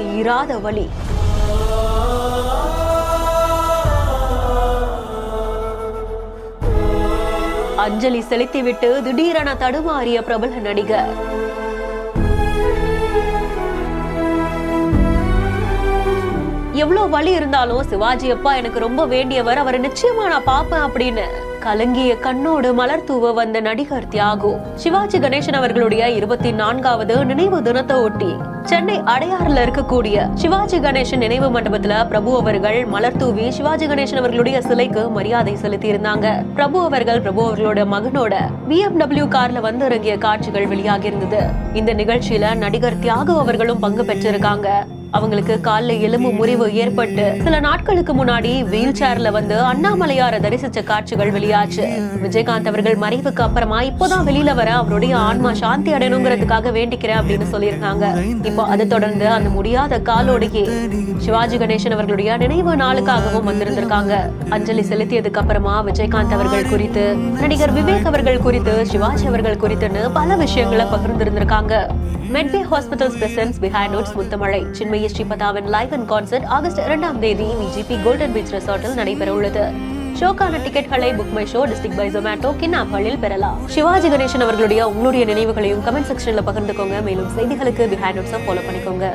தீராத வலி. அஞ்சலி செலுத்திவிட்டு திடீரென தடுமாறிய பிரபல நடிகர். எவ்வளவு வலி இருந்தாலும் சிவாஜி அப்பா எனக்கு ரொம்ப வேண்டியவர், அவரை நிச்சயமா நான் பாப்பேன் அப்படின்னு கலங்கிய கண்ணோடு மலர் தூவ வந்த நடிகர் தியாகு. சிவாஜி கணேசன் அவர்களுடைய 24வது நினைவு தினத்தை ஒட்டி சென்னை அடையாறுல இருக்கக்கூடிய சிவாஜி கணேசன் நினைவு மண்டபத்துல பிரபு அவர்கள் மலர் தூவி சிவாஜி கணேசன் அவர்களுடைய சிலைக்கு மரியாதை செலுத்தி இருந்தாங்க. பிரபு அவர்களோட மகனோட BMW கார்ல வந்து இறங்கிய காட்சிகள் வெளியாகி இருந்தது. இந்த நிகழ்ச்சியில நடிகர் தியாகு அவர்களும் பங்கு பெற்றிருக்காங்க. அவங்களுக்கு கால்ல எலும்பு முறிவு ஏற்பட்டு சில நாட்களுக்கு முன்னாடி வீல் சேர்ல வந்து அண்ணாமலையார தரிசிச்ச காட்சிகள் வெளியாச்சு. விஜயகாந்த் அவர்கள் மறைவுக்கு அப்புறமா இப்போதான் வெளியில வர அவருடைய ஆன்மா சாந்தி அடையணுங்கிறதுக்காக வேண்டிக்கிறேன் அப்படின்னு சொல்லியிருக்காங்க. இப்போ அதை தொடர்ந்து அந்த முடியாத காலோடையே சிவாஜி கணேசன் அவர்களுடைய நினைவு நாளுக்காகவும் வந்திருந்திருக்காங்க. அஞ்சலி செலுத்தியதுக்கு அப்புறமா விஜயகாந்த் அவர்கள் குறித்து, நடிகர் விவேக் அவர்கள் குறித்து, சிவாஜி அவர்கள் குறித்துன்னு பல விஷயங்களை பகிர்ந்திருந்திருக்காங்க. Medway hospitals presents behind notes Muthamazhai Chinmayi ஸ்ரீபதாவின் லைவ் அண்ட் கான்சர்ட் ஆகஸ்ட் 2ஆம் தேதி விஜிபி கோல்டன் பீச் ரெசார்ட்டில் நடைபெற உள்ளது. ஷோக்கான டிக்கெட்களை book my show, district by Zomato, கின்னாப்களில் பெறலாம். சிவாஜி கணேசன் அவர்களுடைய உங்களுடைய நினைவுகளையும் கமெண்ட் செக்ஷன்ல பகிர்ந்துக்கோங்க. மேலும் செய்திகளுக்கு பிஹைண்ட் நோட்ஸை ஃபாலோ பண்ணிக்கோங்க.